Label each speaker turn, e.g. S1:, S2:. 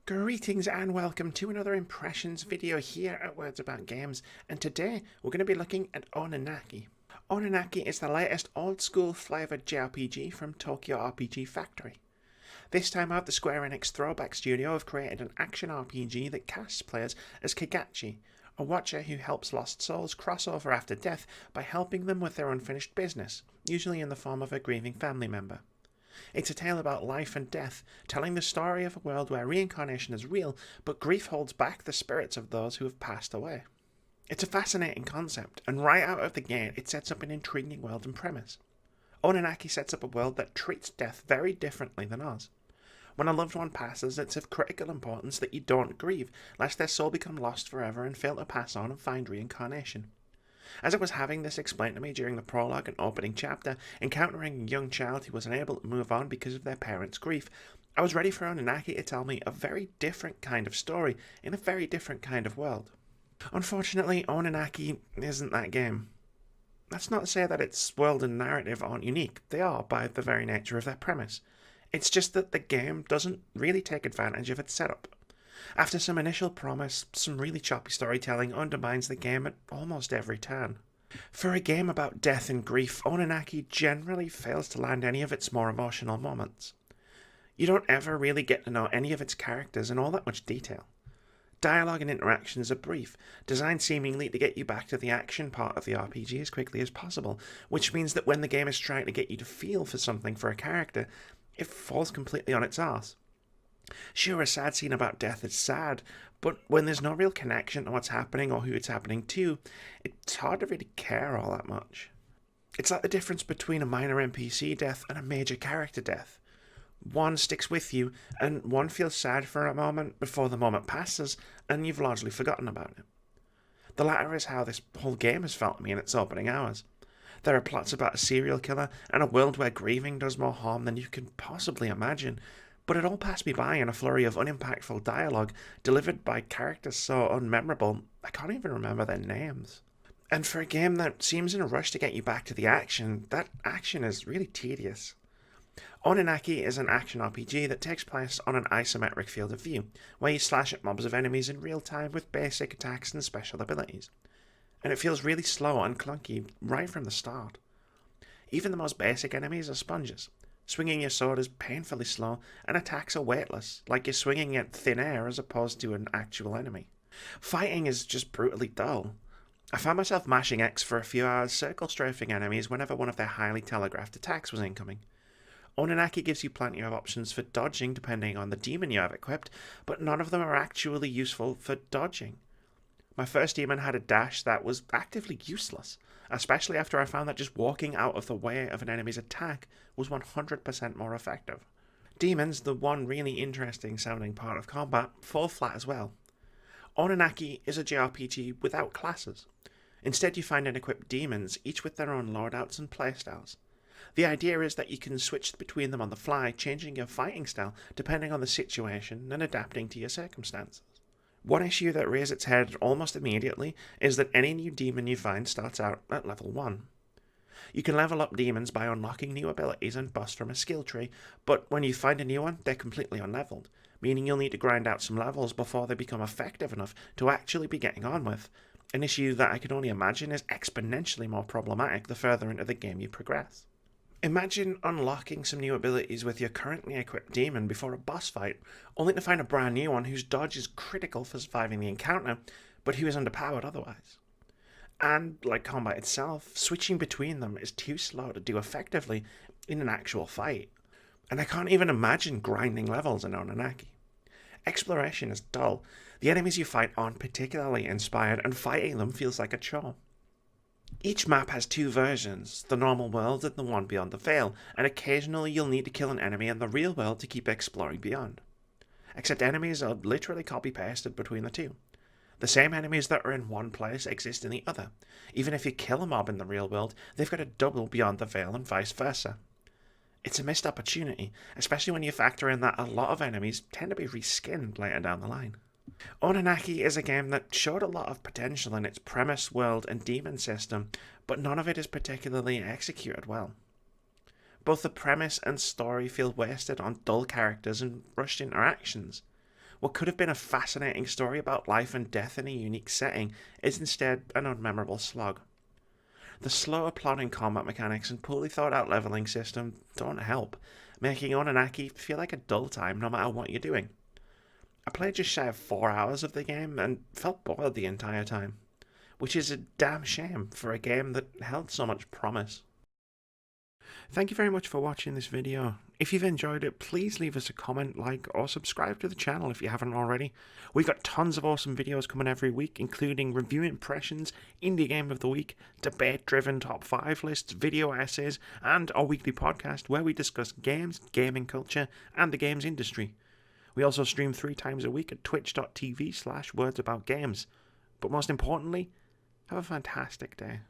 S1: Greetings and welcome to another impressions video here at Words About Games, and today we're going to be looking at Oninaki. Oninaki is the latest old school flavoured JRPG from Tokyo RPG Factory. This time out, the Square Enix Throwback Studio have created an action RPG that casts players as Kagachi, a watcher who helps lost souls cross over after death by helping them with their unfinished business, usually in the form of a grieving family member. It's a tale about life and death, telling the story of a world where reincarnation is real, but grief holds back the spirits of those who have passed away. It's a fascinating concept, and right out of the gate it sets up an intriguing world and premise. Oninaki sets up a world that treats death very differently than ours. When a loved one passes, it's of critical importance that you don't grieve, lest their soul become lost forever and fail to pass on and find reincarnation. As I was having this explained to me during the prologue and opening chapter, encountering a young child who was unable to move on because of their parents' grief, I was ready for Oninaki to tell me a very different kind of story in a very different kind of world. Unfortunately, Oninaki isn't that game. That's not to say that its world and narrative aren't unique. They are, by the very nature of their premise. It's just that the game doesn't really take advantage of its setup. After some initial promise, some really choppy storytelling undermines the game at almost every turn. For a game about death and grief, Oninaki generally fails to land any of its more emotional moments. You don't ever really get to know any of its characters in all that much detail. Dialogue and interactions are brief, designed seemingly to get you back to the action part of the RPG as quickly as possible, which means that when the game is trying to get you to feel for something for a character, it falls completely on its arse. Sure, a sad scene about death is sad, but when there's no real connection to what's happening or who it's happening to, it's hard to really care all that much. It's like the difference between a minor NPC death and a major character death. One sticks with you, and one feels sad for a moment before the moment passes, and you've largely forgotten about it. The latter is how this whole game has felt to me in its opening hours. There are plots about a serial killer and a world where grieving does more harm than you can possibly imagine, but it all passed me by in a flurry of unimpactful dialogue delivered by characters so unmemorable I can't even remember their names. And for a game that seems in a rush to get you back to the action, that action is really tedious. Oninaki is an action RPG that takes place on an isometric field of view, where you slash at mobs of enemies in real time with basic attacks and special abilities. And it feels really slow and clunky right from the start. Even the most basic enemies are sponges. Swinging your sword is painfully slow, and attacks are weightless, like you're swinging at thin air as opposed to an actual enemy. Fighting is just brutally dull. I found myself mashing X for a few hours, circle strafing enemies whenever one of their highly telegraphed attacks was incoming. Oninaki gives you plenty of options for dodging depending on the demon you have equipped, but none of them are actually useful for dodging. My first demon had a dash that was actively useless, especially after I found that just walking out of the way of an enemy's attack was 100% more effective. Demons, the one really interesting sounding part of combat, fall flat as well. Oninaki is a JRPG without classes. Instead you find and equip demons, each with their own loadouts and playstyles. The idea is that you can switch between them on the fly, changing your fighting style depending on the situation and adapting to your circumstances. One issue that rears its head almost immediately is that any new demon you find starts out at level 1. You can level up demons by unlocking new abilities and buffs from a skill tree, but when you find a new one, they're completely unleveled, meaning you'll need to grind out some levels before they become effective enough to actually be getting on with, an issue that I can only imagine is exponentially more problematic the further into the game you progress. Imagine unlocking some new abilities with your currently equipped demon before a boss fight, only to find a brand new one whose dodge is critical for surviving the encounter, but who is underpowered otherwise. And, like combat itself, switching between them is too slow to do effectively in an actual fight. And I can't even imagine grinding levels in Oninaki. Exploration is dull, the enemies you fight aren't particularly inspired, and fighting them feels like a chore. Each map has two versions, the normal world and the one beyond the veil, and occasionally you'll need to kill an enemy in the real world to keep exploring beyond. Except enemies are literally copy-pasted between the two. The same enemies that are in one place exist in the other. Even if you kill a mob in the real world, they've got a double beyond the veil and vice versa. It's a missed opportunity, especially when you factor in that a lot of enemies tend to be reskinned later down the line. Oninaki is a game that showed a lot of potential in its premise, world, and demon system, but none of it is particularly executed well. Both the premise and story feel wasted on dull characters and rushed interactions. What could have been a fascinating story about life and death in a unique setting is instead an unmemorable slog. The slower plot and combat mechanics and poorly thought out leveling system don't help, making Oninaki feel like a dull time no matter what you're doing. I played just shy of 4 hours of the game and felt bored the entire time, which is a damn shame for a game that held so much promise. Thank you very much for watching this video. If you've enjoyed it, please leave us a comment, like, or subscribe to the channel if you haven't already. We've got tons of awesome videos coming every week, including review impressions, indie game of the week, debate-driven top 5 lists, video essays, and our weekly podcast where we discuss games, gaming culture, and the games industry. We also stream 3 times a week at twitch.tv/wordsaboutgames. But most importantly, have a fantastic day.